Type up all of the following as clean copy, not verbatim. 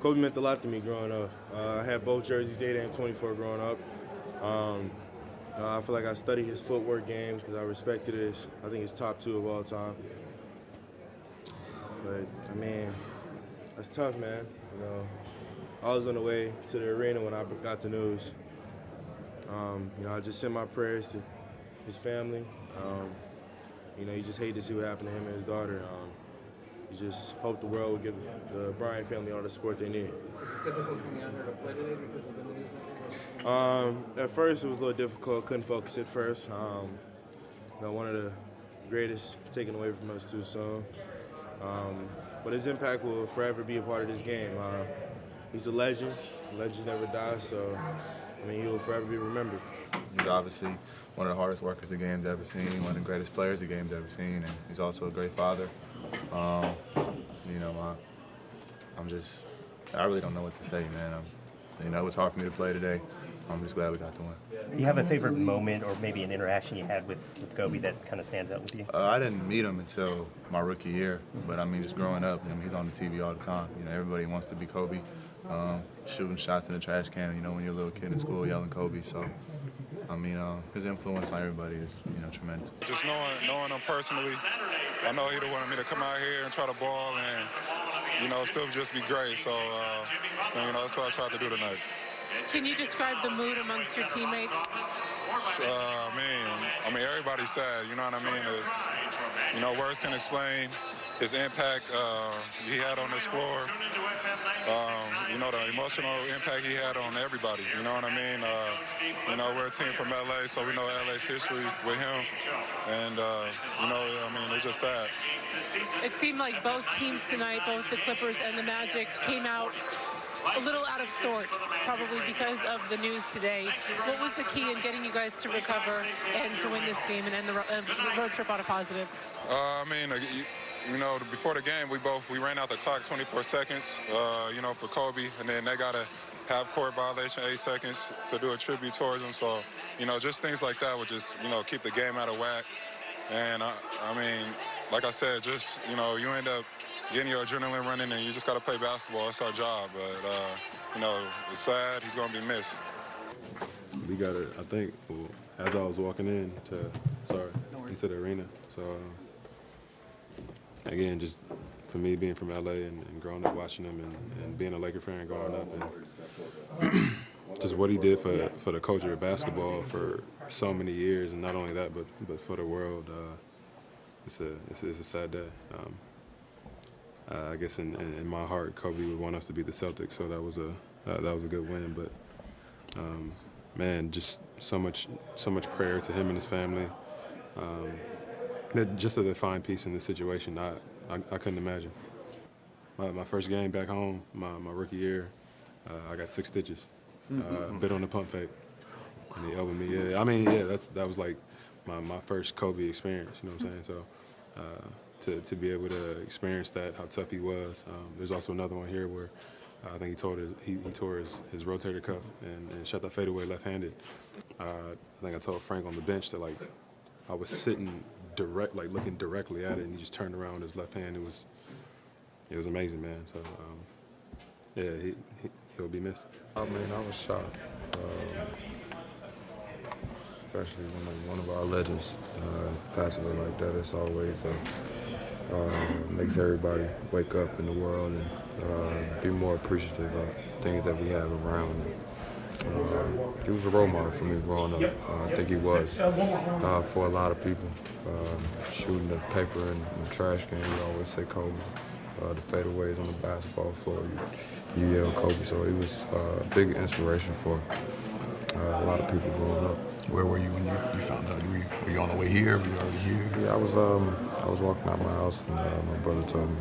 Kobe meant a lot to me growing up. I had both jerseys, 8 and 24, growing up. Um, I feel like I studied his footwork game because I respected it. I think it's top 2 of all time. But, I mean, that's tough, man. I was on the way to the arena when I got the news. I just sent my prayers to his family. You just hate to see what happened to him and his daughter. You just hope the world will give the Bryant family all the support they need. Is it difficult coming out here to play today because of the news? At first, it was a little difficult. Couldn't focus at first. One of the greatest taken away from us too soon. But his impact will forever be a part of this game. He's a legend. Legends never die, so he will forever be remembered. He's obviously one of the hardest workers the game's ever seen, one of the greatest players the game's ever seen, and he's also a great father. I really don't know what to say, man. It was hard for me to play today. I'm just glad we got the win. Do you have a favorite moment or maybe an interaction you had with Kobe that kind of stands out with you? I didn't meet him until my rookie year, but just growing up, he's on the TV all the time. Everybody wants to be Kobe, shooting shots in the trash can, when you're a little kid in school yelling Kobe. So, his influence on everybody is, tremendous. Just knowing him personally, I know he'd have wanted me to come out here and try to ball and, still just be great. So, that's what I tried to do tonight. Can you describe the mood amongst your teammates? Everybody's sad, you know what I mean? Words can explain his impact he had on this floor. The emotional impact he had on everybody, you know what I mean? We're a team from LA, so we know LA's history with him. And, it's just sad. It seemed like both teams tonight, both the Clippers and the Magic, came out a little out of sorts, probably because of the news today. What was the key in getting you guys to recover and to win this game and end the road trip on a positive? Before the game, we ran out the clock 24 seconds, for Kobe, and then they got a half-court violation, 8 seconds to do a tribute towards him. So, just things like that would just, keep the game out of whack. And, like I said, just, you end up getting your adrenaline running, and you just got to play basketball. That's our job. But, it's sad. He's going to be missed. We got it, I think, as I was walking into the arena. So, again, just for me being from LA and growing up watching him and being a Laker fan growing up, and just what he did for the culture of basketball for so many years, and not only that, but for the world, it's a sad day. I guess in my heart, Kobe would want us to beat the Celtics, so that was a good win. But man, just so much prayer to him and his family. Just to find peace in this situation, I couldn't imagine. My first game back home, my rookie year, I got 6 stitches. Bit on the pump fake, and he elbowed me. That was like my first Kobe experience. You know what I'm saying? So to be able to experience that, how tough he was. There's also another one here where I think he tore his rotator cuff and shot that fadeaway left-handed. I think I told Frank on the bench that I was sitting looking directly at it, and he just turned around with his left hand. It was amazing, man. So he'll be missed. I was shocked, especially when one of our legends passes away like that. It's always makes everybody wake up in the world and be more appreciative of things that we have around. He was a role model for me growing up. I think he was for a lot of people. Shooting the paper in the trash can, we always say Kobe. The fadeaways on the basketball floor, you yell Kobe. So he was a big inspiration for a lot of people growing up. Where were you when you found out? Were you on the way here? Were you already here? Yeah, I was walking out my house, and my brother told me.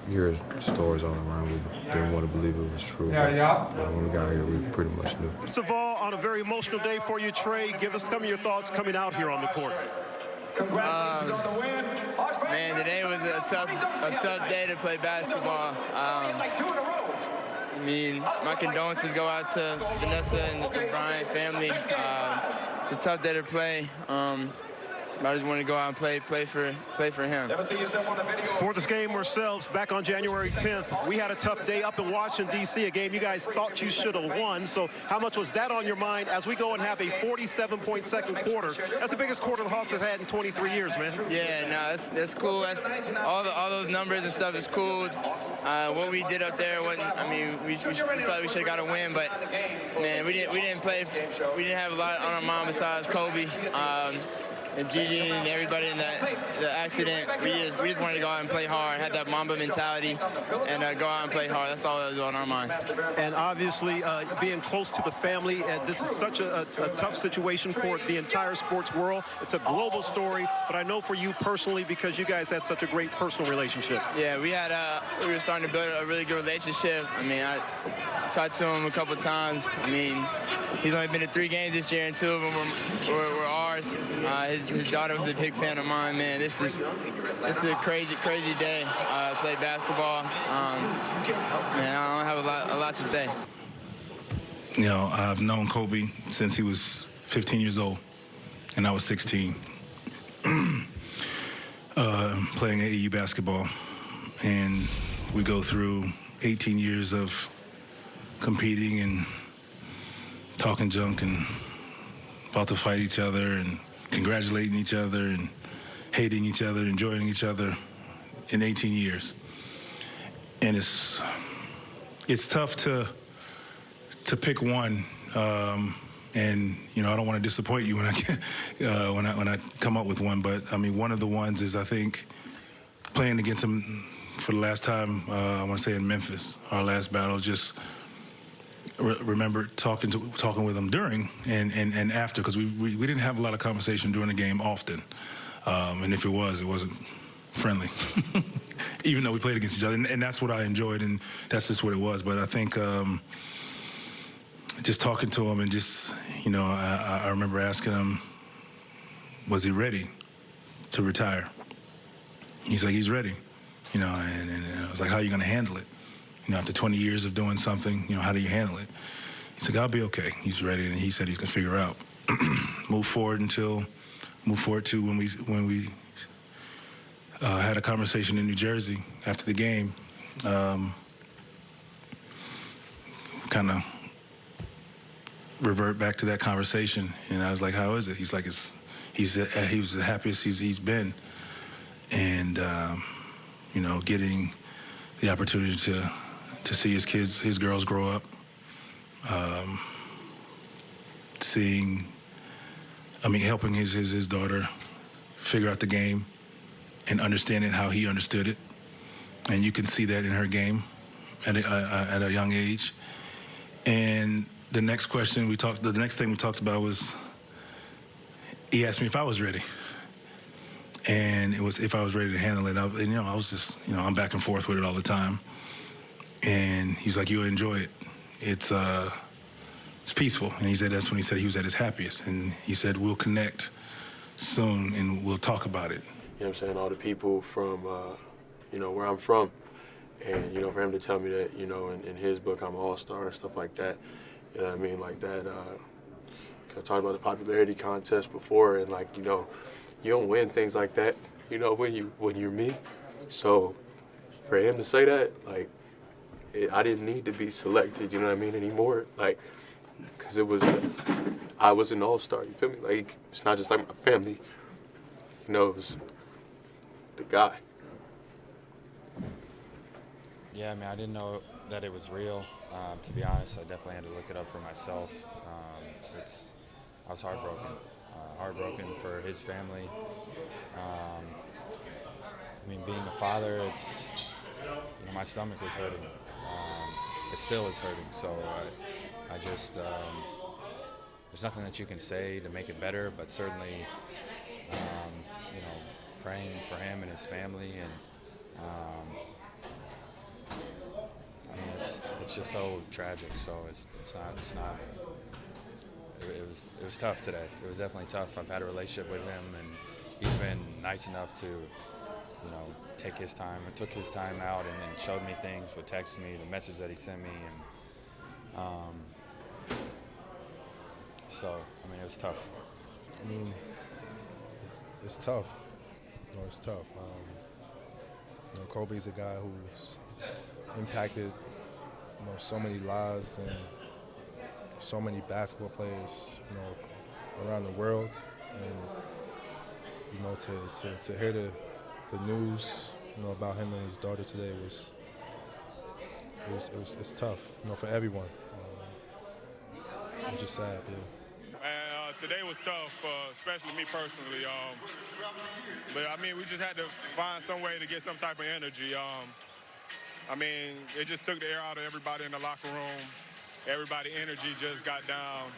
You hear stories all around. We didn't want to believe it was true. When we got here, we pretty much knew. First of all, on a very emotional day for you, Trey, give us some of your thoughts coming out here on the court. Congratulations on the win. Man, today was a tough day to play basketball. My condolences go out to Vanessa and the Bryant family. It's a tough day to play. I just wanted to go out and play for him. For this game ourselves, back on January 10th, we had a tough day up in Washington, D.C., a game you guys thought you should have won. So how much was that on your mind as we go and have a 47-point second quarter? That's the biggest quarter the Hawks have had in 23 years, man. Yeah, no, that's cool. That's all those numbers and stuff is cool. What we did up there wasn't. I mean, we felt like we should have got a win, but man, we didn't play. We didn't have a lot on our mind besides Kobe. And Gigi and everybody in the accident, we just wanted to go out and play hard, had that Mamba mentality, and go out and play hard. That's all that was on our mind. And obviously, being close to the family, this is such a tough situation for the entire sports world. It's a global story, but I know for you personally, because you guys had such a great personal relationship. Yeah, we were starting to build a really good relationship. I mean, I talked to him a couple of times. I mean, he's only been to 3 games this year, and 2 of them were ours. His daughter was a big fan of mine, man. This is a crazy day. Play basketball. Man, I don't have a lot to say. You know, I've known Kobe since he was 15 years old, and I was 16, playing AAU basketball. And we go through 18 years of competing and talking junk and about to fight each other and congratulating each other and hating each other, enjoying each other in 18 years. And it's tough to pick one. And you know, I don't want to disappoint you when I come up with one, but I mean, one of the ones is, I think, playing against him for the last time, I want to say in Memphis, our last battle. Just remember talking with him during and after, because we didn't have a lot of conversation during the game often, and if it wasn't friendly, even though we played against each other, and that's what I enjoyed, and that's just what it was. But I think just talking to him and just, you know, I remember asking him, was he ready to retire? He's like, he's ready, you know, and I was like, how are you going to handle it? You know, after 20 years of doing something, you know, how do you handle it? He's like, I'll be okay. He's ready, and he said he's gonna figure out. Move forward to when we had a conversation in New Jersey after the game. Kind of revert back to that conversation, and I was like, how is it? He's like, he was the happiest he's been, and you know, getting the opportunity to see his girls grow up, helping his daughter figure out the game and understanding how he understood it. And you can see that in her game at a young age. And the next thing we talked about was, he asked me if I was ready. And it was if I was ready to handle it. And you know, I was just, you know, I'm back and forth with it all the time. And he's like, you'll enjoy it. It's peaceful. And he said that's when he said he was at his happiest. And he said, we'll connect soon and we'll talk about it. You know what I'm saying? All the people from, you know, where I'm from. And, you know, for him to tell me that, you know, in his book, I'm an all-star and stuff like that. You know what I mean? Like that, I talked about the popularity contest before, and like, you know, you don't win things like that, you know, when you're me. So for him to say that, like, I didn't need to be selected, you know what I mean, anymore. Like, because I was an all-star, you feel me? Like, it's not just like my family, you know, it was the guy. Yeah, I mean, I didn't know that it was real. To be honest, I definitely had to look it up for myself. I was heartbroken for his family. I mean, being a father, you know, my stomach was hurting. It still is hurting. So I just, there's nothing that you can say to make it better, but certainly, you know, praying for him and his family, and I mean, it's just so tragic. So it's not. It was tough today. It was definitely tough. I've had a relationship with him, and he's been nice enough to, you know, take his time. It took his time out and then showed me things, would text me, the message that he sent me, and so I mean, it was tough. I mean, it's tough. You know, it's tough. You know, Kobe's a guy who's impacted, you know, so many lives and so many basketball players, you know, around the world. And you know, to hear the news, you know, about him and his daughter today it's tough, you know, for everyone. It's just sad, yeah. And today was tough, especially me personally. But I mean, we just had to find some way to get some type of energy. I mean, it just took the air out of everybody in the locker room. Everybody's energy just got down.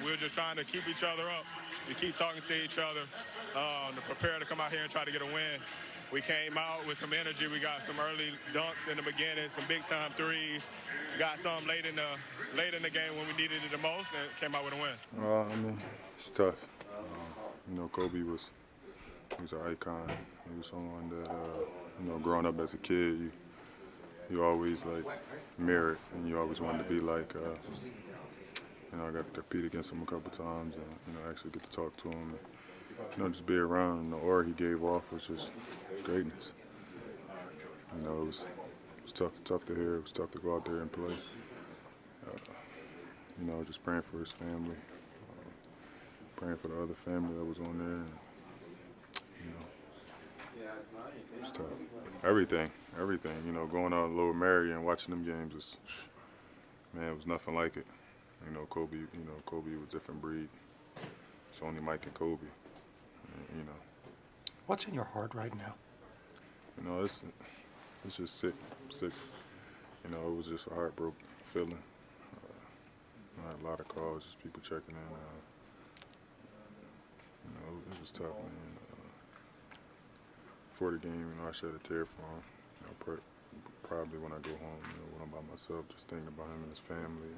We were just trying to keep each other up, to keep talking to each other, to prepare to come out here and try to get a win. We came out with some energy. We got some early dunks in the beginning, some big-time threes. Got some late in the game when we needed it the most, and came out with a win. I mean, it's tough. You know, Kobe was an icon. He was someone that, you know, growing up as a kid, you always like mirrored, and you always wanted to be like. You know, I got to compete against him a couple times, and you know, actually get to talk to him. And, you know, just be around. And the aura he gave off was just greatness. You know, it was tough to hear. It was tough to go out there and play. You know, just praying for his family, praying for the other family that was on there. And, you know, it's tough. Everything. You know, going out in Lower Merion and watching them games it was nothing like it. You know, Kobe was a different breed. It's only Mike and Kobe. You know. What's in your heart right now? You know, it's just sick. You know, it was just a heartbroken feeling. I had a lot of calls, just people checking in. You know, it was tough, man. Before the game, you know, I shed a tear for him. You know, probably when I go home, you know, when I'm by myself, just thinking about him and his family.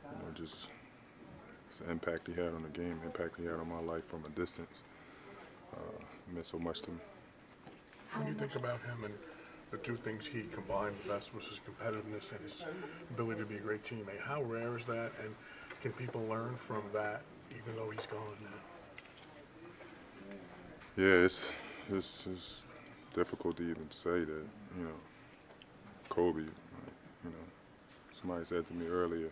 You know, just it's the impact he had on the game, the impact he had on my life from a distance. It meant so much to me. When you think about him and the two things he combined best was his competitiveness and his ability to be a great teammate, how rare is that, and can people learn from that even though he's gone now? Yeah, it's difficult to even say that, you know, Kobe, you know, somebody said to me earlier,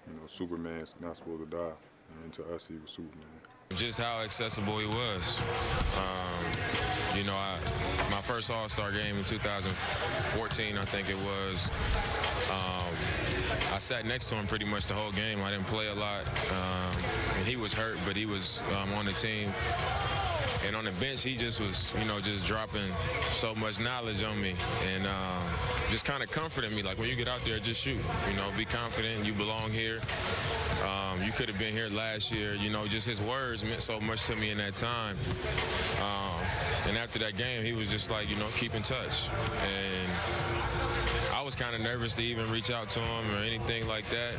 you know, Superman's not supposed to die, and to us he was Superman. Just how accessible he was. You know, my first All-Star game in 2014, I think it was, I sat next to him pretty much the whole game. I didn't play a lot, and he was hurt, but he was on the team. And on the bench, he just was, you know, just dropping so much knowledge on me and just kind of comforting me. Like, when you get out there, just shoot. You know, be confident. You belong here. You could have been here last year. You know, just his words meant so much to me in that time. And after that game, he was just like, you know, keep in touch. And I was kind of nervous to even reach out to him or anything like that,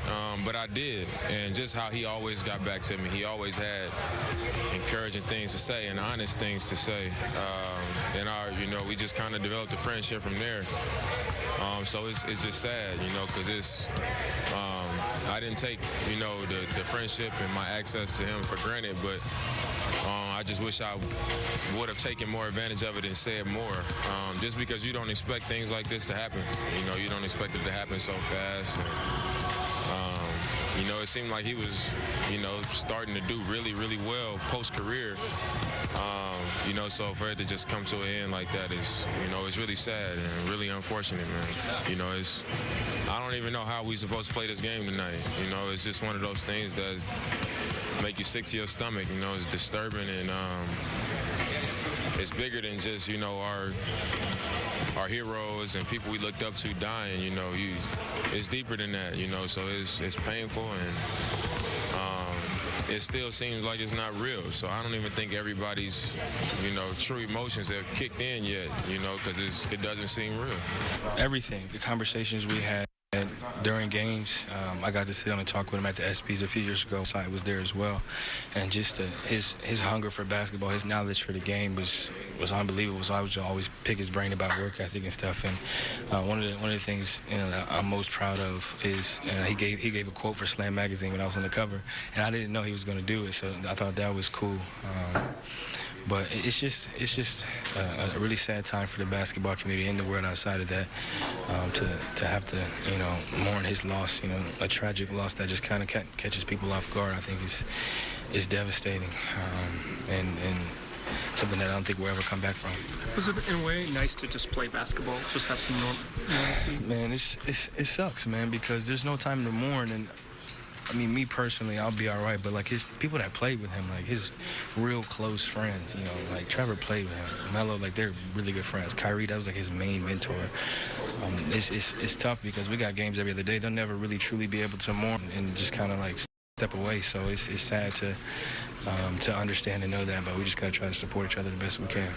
but I did. And just how he always got back to me. He always had encouraging things to say and honest things to say. And you know, we just kind of developed a friendship from there. So it's just sad, you know, because I didn't take, you know, the friendship and my access to him for granted, but I just wish I would have taken more advantage of it and said more. Just because you don't expect things like this to happen. You know, you don't expect it to happen so fast. And, you know, it seemed like he was, you know, starting to do really, really well post-career. You know, so for it to just come to an end like that is, you know, it's really sad and really unfortunate, man. You know, I don't even know how we supposed to play this game tonight. You know, it's just one of those things that make you sick to your stomach. You know, it's disturbing, and it's bigger than just, you know, our heroes and people we looked up to dying. You know, it's deeper than that. You know, so it's painful, and it still seems like it's not real. So I don't even think everybody's, you know, true emotions have kicked in yet. You know, because it doesn't seem real. Everything, the conversations we had during games, I got to sit down and talk with him at the Espn a few years ago. I was there as well, and just his hunger for basketball, his knowledge for the game was unbelievable. So I would always pick his brain about work ethic and stuff. And one of the things, you know, that I'm most proud of is he gave a quote for Slam magazine when I was on the cover, and I didn't know he was going to do it, so I thought that was cool. But it's just a really sad time for the basketball community and the world outside of that, to have to, you know, mourn his loss. You know, a tragic loss that just kind of catches people off guard. I think is devastating, and something that I don't think we'll ever come back from. Was it in a way nice to just play basketball, just have some normalcy? Man, it sucks, man, because there's no time to mourn. And I mean, me personally, I'll be all right, but like his people that played with him, like his real close friends, you know, like Trevor played with him, Melo, like they're really good friends. Kyrie, that was like his main mentor. It's tough because we got games every other day. They'll never really truly be able to mourn and just kind of like step away. So it's sad to understand and know that, but we just got to try to support each other the best we can.